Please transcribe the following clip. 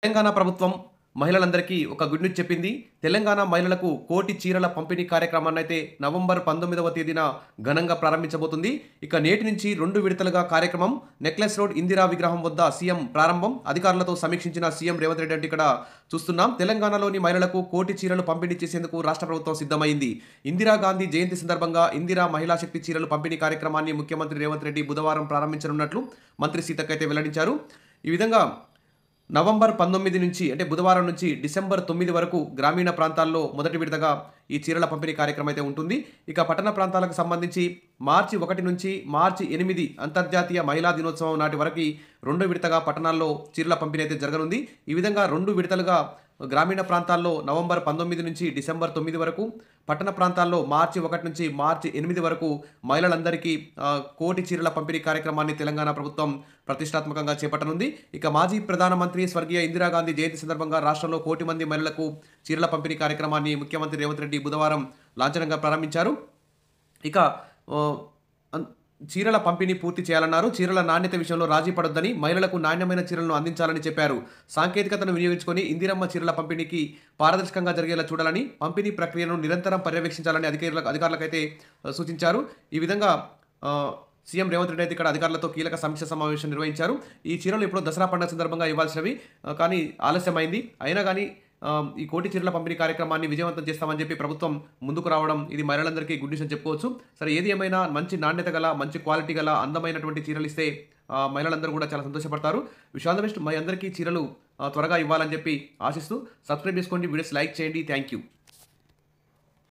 తెలంగాణ ప్రభుత్వం మహిళలందరికీ ఒక గుడ్ న్యూస్ చెప్పింది. తెలంగాణ మహిళలకు కోటి చీరల పంపిణీ కార్యక్రమాన్నయితే నవంబర్ 19వ తేదీన ఘనంగా ప్రారంభించబోతుంది. ఇక నేటి నుంచి 2 విడతలుగా కార్యక్రమం. నెక్లెస్ రోడ్ ఇందిరా విగ్రహం వద్ద సీఎం ప్రారంభం. అధికారులతో సమీక్షించిన సీఎం రేవంత్ రెడ్డి అంటే ఇక్కడ చూస్తున్నాం. తెలంగాణలోని మహిళలకు కోటి చీరలు పంపిణీ చేసేందుకు రాష్ట్ర ప్రభుత్వం సిద్ధమైంది. ఇందిరాగాంధీ జయంతి సందర్భంగా ఇందిరా మహిళా శక్తి చీరలు పంపిణీ కార్యక్రమాన్ని ముఖ్యమంత్రి రేవంత్ రెడ్డి బుధవారం ప్రారంభించనున్నట్లు మంత్రి సీతక్క అయితే వెల్లడించారు. ఈ విధంగా నవంబర్ 19 నుంచి అంటే బుధవారం నుంచి డిసెంబర్ 9 వరకు గ్రామీణ ప్రాంతాల్లో మొదటి విడతగా ఈ చీరల పంపిణీ కార్యక్రమం అయితే ఉంటుంది. ఇక పట్టణ ప్రాంతాలకు సంబంధించి మార్చి 1 నుంచి మార్చి 8 అంతర్జాతీయ మహిళా దినోత్సవం నాటి వరకు 2 విడతగా పట్టణాల్లో చీరల పంపిణీ అయితే జరగనుంది. ఈ విధంగా 2 విడతలుగా గ్రామీణ ప్రాంతాల్లో నవంబర్ 19 నుంచి డిసెంబర్ 9 వరకు, పట్టణ ప్రాంతాల్లో మార్చి 1 నుంచి మార్చి 8 వరకు మహిళలందరికీ కోటి చీరల పంపిణీ కార్యక్రమాన్ని తెలంగాణ ప్రభుత్వం ప్రతిష్టాత్మకంగా చేపట్టనుంది. ఇక మాజీ ప్రధానమంత్రి స్వర్గీయ ఇందిరాగాంధీ జయంతి సందర్భంగా రాష్ట్రంలో 1 కోటి మంది మహిళలకు చీరల పంపిణీ కార్యక్రమాన్ని ముఖ్యమంత్రి రేవంత్ రెడ్డి బుధవారం లాంఛనంగా ప్రారంభించారు. ఇక చీరల పంపిణీ పూర్తి చేయాలన్నారు. చీరల నాణ్యత విషయంలో రాజీ పడొద్దని, మహిళలకు నాణ్యమైన చీరలను అందించాలని చెప్పారు. సాంకేతికతను వినియోగించుకొని ఇందిరమ్మ చీరల పంపిణీకి పారదర్శకంగా జరిగేలా చూడాలని, పంపిణీ ప్రక్రియను నిరంతరం పర్యవేక్షించాలని అధికారులకైతే సూచించారు. ఈ విధంగా సీఎం రేవంత్ రెడ్డి అయితే ఇక్కడ అధికారులతో కీలక సమీక్ష సమావేశం నిర్వహించారు. ఈ చీరలు ఎప్పుడో దసరా పండుగ సందర్భంగా ఇవ్వాల్సినవి, కానీ ఆలస్యమైంది. అయినా కానీ ఈ కోటి చీరల పంపిణీ కార్యక్రమాన్ని విజయవంతం చేస్తామని చెప్పి ప్రభుత్వం ముందుకు రావడం ఇది మహిళలందరికీ గుడ్ న్యూస్ అని చెప్పుకోవచ్చు. సరే, ఏది ఏమైనా మంచి నాణ్యత గల, మంచి క్వాలిటీ గల, అందమైనటువంటి చీరలు ఇస్తే మహిళలందరూ కూడా చాలా సంతోషపడతారు. Wish all the best. మీ అందరికీ చీరలు త్వరగా ఇవ్వాలని చెప్పి ఆశిస్తూ సబ్స్క్రైబ్ చేసుకోండి, వీడియోస్ లైక్ చేయండి. Thank you.